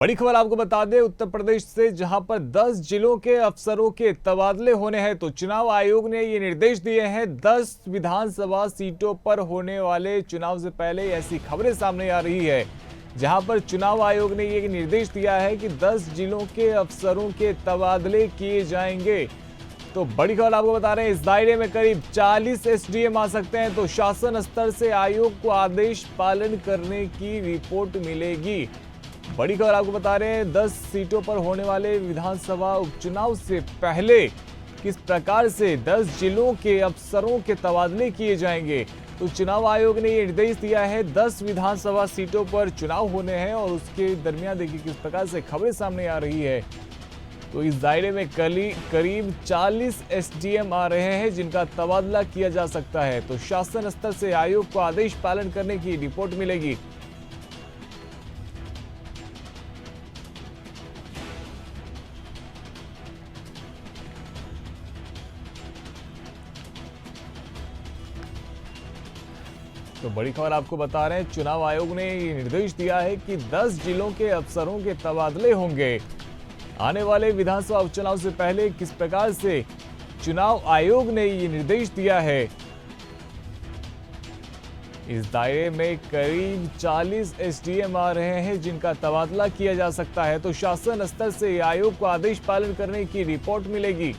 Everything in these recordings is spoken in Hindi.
बड़ी खबर आपको बता दें उत्तर प्रदेश से, जहां पर 10 जिलों के अफसरों के तबादले होने हैं। तो चुनाव आयोग ने ये निर्देश दिए हैं। 10 विधानसभा सीटों पर होने वाले चुनाव से पहले ऐसी खबरें सामने आ रही है, जहां पर चुनाव आयोग ने ये निर्देश दिया है कि 10 जिलों के अफसरों के तबादले किए जाएंगे। तो बड़ी खबर आपको बता रहे हैं, इस दायरे में करीब 40 एसडीएम आ सकते हैं। तो शासन स्तर से आयोग को आदेश पालन करने की रिपोर्ट मिलेगी। बड़ी खबर आपको बता रहे हैं, 10 सीटों पर होने वाले विधानसभा उपचुनाव से पहले किस प्रकार से 10 जिलों के अफसरों के तबादले किए जाएंगे। तो चुनाव आयोग ने ये निर्देश दिया है। 10 विधानसभा सीटों पर चुनाव होने हैं और उसके दरमियान देखिए किस प्रकार से खबरें सामने आ रही है। तो इस दायरे में करीब 40 एसडीएम आ रहे हैं, जिनका तबादला किया जा सकता है। तो शासन स्तर से आयोग को आदेश पालन करने की रिपोर्ट मिलेगी। तो बड़ी खबर आपको बता रहे हैं, चुनाव आयोग ने ये निर्देश दिया है कि 10 जिलों के अफसरों के तबादले होंगे। आने वाले विधानसभा उपचुनाव से पहले किस प्रकार से चुनाव आयोग ने ये निर्देश दिया है। इस दायरे में करीब 40 एसडीएम आ रहे हैं, जिनका तबादला किया जा सकता है। तो शासन स्तर से आयोग को आदेश पालन करने की रिपोर्ट मिलेगी।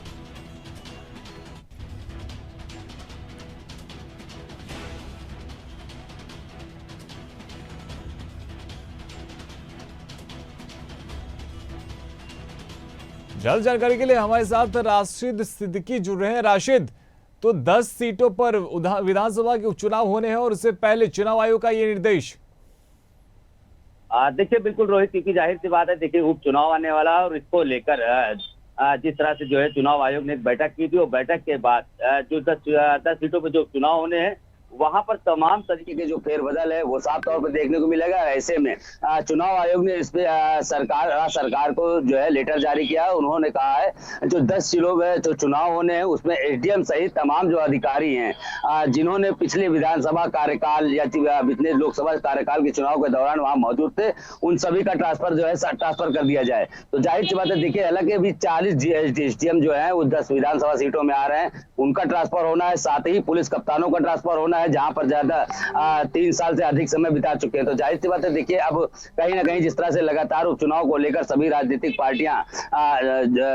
जल्द जानकारी के लिए हमारे साथ राशिद सिद्दीकी जुड़ रहे हैं। राशिद, तो 10 सीटों पर विधानसभा के उपचुनाव होने हैं और उससे पहले चुनाव आयोग का ये निर्देश। देखिए बिल्कुल रोहित, क्योंकि जाहिर सी बात है, देखिए उपचुनाव आने वाला है और इसको लेकर जिस तरह से जो है चुनाव आयोग ने एक बैठक की थी, और बैठक के बाद जो 10 सीटों पर जो चुनाव होने हैं वहां पर तमाम तरीके के जो फेरबदल है वो साफ तौर पर देखने को मिलेगा। ऐसे में चुनाव आयोग ने इस पे सरकार को जो है लेटर जारी किया। उन्होंने कहा है जो 10 जिलों में जो चुनाव होने हैं उसमें एसडीएम सहित तमाम जो अधिकारी हैं जिन्होंने पिछले विधानसभा कार्यकाल या पिछले लोकसभा कार्यकाल के चुनाव के दौरान वहां मौजूद थे, उन सभी का ट्रांसफर जो है ट्रांसफर कर दिया जाए। तो जाहिर सी बात है, देखिए हालांकि अभी 40 एसडीएम जो है वो 10 विधानसभा सीटों में आ रहे हैं, उनका ट्रांसफर होना है। साथ ही पुलिस कप्तानों का ट्रांसफर होना है, जहां पर ज्यादा 3 साल से अधिक समय बिता चुके हैं। तो जाहिर सी बात है, देखिए अब कहीं ना कहीं जिस तरह से लगातार उपचुनाव को लेकर सभी राजनीतिक पार्टियां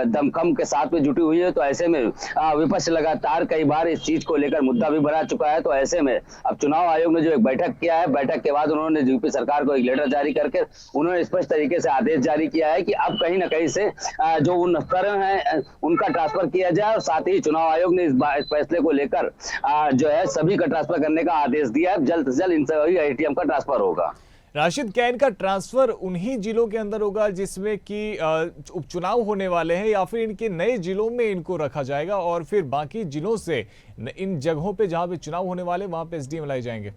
दमखम के साथ में जुटी हुई है, तो ऐसे में विपक्ष लगातार कई बार इस चीज को लेकर मुद्दा भी बना चुका है। तो ऐसे में अब चुनाव आयोग ने जो एक बैठक किया है, बैठक के बाद उन्होंने यूपी सरकार को एक लेटर जारी करके उन्होंने स्पष्ट तरीके से आदेश जारी किया है कि अब कहीं ना कहीं से जो उन अफसर हैं उनका ट्रांसफर किया जाए। और साथ ही चुनाव आयोग ने इस फैसले को लेकर जो है सभी का ट्रांसफर करने का आदेश दिया है। जल्द से जल्द इन सभी एटीएम का ट्रांसफर होगा। राशिद, क्या इनका ट्रांसफर उन्हीं जिलों के अंदर होगा जिसमें कि उपचुनाव होने वाले हैं, या फिर इनके नए जिलों में इनको रखा जाएगा और फिर बाकी जिलों से इन जगहों पे जहां पे चुनाव होने वाले वहां पे एसडीएम लाए जाएंगे?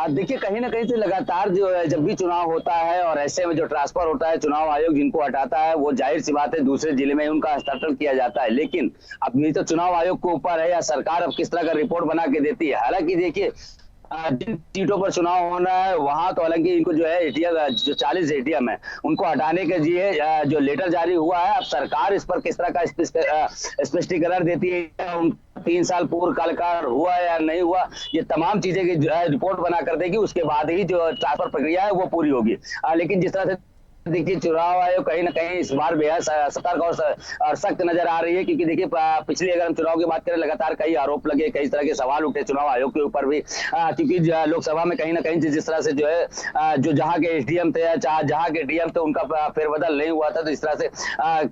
देखिए कहीं ना कहीं से लगातार जो है जब भी चुनाव होता है और ऐसे में जो ट्रांसफर होता है, चुनाव आयोग जिनको हटाता है वो जाहिर सी बात है दूसरे जिले में उनका हस्तांतरण किया जाता है। लेकिन अब ये तो चुनाव आयोग के ऊपर है या सरकार अब किस तरह का रिपोर्ट बना के देती है। हालांकि देखिए जिन सीटों पर चुनाव होना है वहां तो हालांकि इनको जो है एटीएम जो 40 एटीएम है उनको हटाने के लिए जो लेटर जारी हुआ है। अब सरकार इस पर किस तरह का स्पष्टीकरण देती है, 3 साल पूर्व कालकाल हुआ या नहीं हुआ, ये तमाम चीजें की जो है रिपोर्ट बना कर देगी। उसके बाद ही जो ट्रांसफर प्रक्रिया है वो पूरी होगी। लेकिन जिस तरह से देखिए चुनाव आयोग कहीं ना कहीं इस बार बेहद सतर्क और सख्त नजर आ रही है, क्योंकि देखिए पिछले अगर हम चुनाव की बात करें लगातार कई आरोप लगे, कई तरह के सवाल उठे चुनाव आयोग के ऊपर भी, क्योंकि लोकसभा में कहीं ना कहीं जिस तरह से जो है जो जहां के एसडीएम थे या जहां के डीएम थे उनका फेरबदल नहीं हुआ था, तो इस तरह से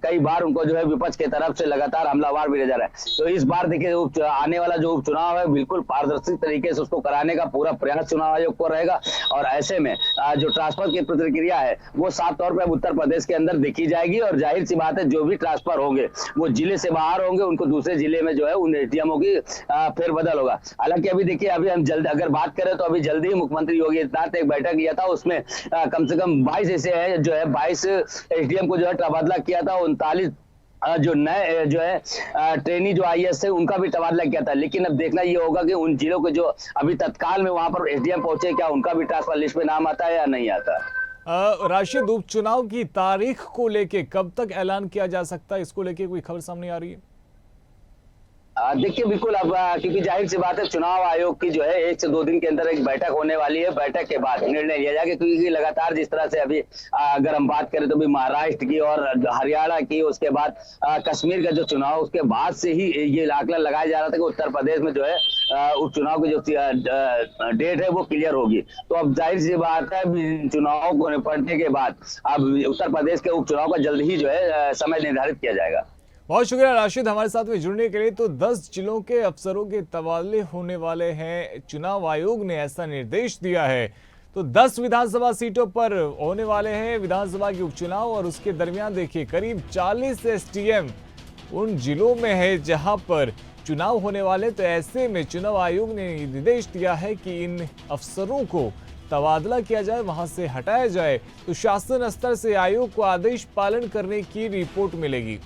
कई बार उनको जो है विपक्ष की तरफ से लगातार हमलावर भी नजर है। तो इस बार देखिए आने वाला जो उपचुनाव है बिल्कुल पारदर्शी तरीके से उसको कराने का पूरा प्रयास चुनाव आयोग को रहेगा। और ऐसे में जो ट्रांसफर की प्रक्रिया है वो साफ तौर पर उत्तर प्रदेश के अंदर देखी जाएगी। और जाहिर सी बात है जो भी ट्रांसफर होंगे वो जिले से बाहर होंगे, उनको दूसरे जिले में जो है उन एटीएमओ की फेरबदल होगा। हालांकि अभी देखिए अभी हम जल्द अगर बात करें तो अभी जल्दी ही मुख्यमंत्री योगी आदित्यनाथ ने एक बैठक किया था, उसमें कम से कम 22 ऐसे है जो है 22 एसडीएम को जो है तबादला किया था। 39 जो नए जो है ट्रेनी जो आईएएस है उनका भी तबादला किया था। लेकिन अब देखना ये होगा कि उन जिलों के जो अभी तत्काल में वहां पर एसडीएम पहुंचे, क्या उनका भी ट्रांसफर लिस्ट में नाम आता है या नहीं आता है। राशिद, उपचुनाव की तारीख को लेके कब तक ऐलान किया जा सकता है, इसको लेके कोई खबर सामने आ रही है? देखिए बिल्कुल अब क्योंकि जाहिर सी बात है चुनाव आयोग की जो है 1 से 2 दिन के अंदर एक बैठक होने वाली है। बैठक के बाद निर्णय लिया जाएगा क्योंकि लगातार जिस तरह से अभी अगर हम बात करें तो भी महाराष्ट्र की और हरियाणा की, उसके बाद कश्मीर का जो चुनाव, उसके बाद से ही ये आकलन लगाया जा रहा था कि उत्तर प्रदेश में जो है उपचुनाव की जो डेट है वो क्लियर होगी। तो अब जाहिर सी बात है चुनाव को निपटने के बाद अब उत्तर प्रदेश के उपचुनाव का जल्द ही जो है समय निर्धारित किया जाएगा। बहुत शुक्रिया राशिद हमारे साथ में जुड़ने के लिए। तो 10 जिलों के अफसरों के तबादले होने वाले हैं, चुनाव आयोग ने ऐसा निर्देश दिया है। तो 10 विधानसभा सीटों पर होने वाले हैं विधानसभा के उपचुनाव और उसके दरमियान देखिए करीब 40 एसटीएम उन जिलों में है जहां पर चुनाव होने वाले। तो ऐसे में चुनाव आयोग ने निर्देश दिया है कि इन अफसरों को तबादला किया जाए, वहां से हटाया जाए। तो शासन स्तर से आयोग को आदेश पालन करने की रिपोर्ट मिलेगी।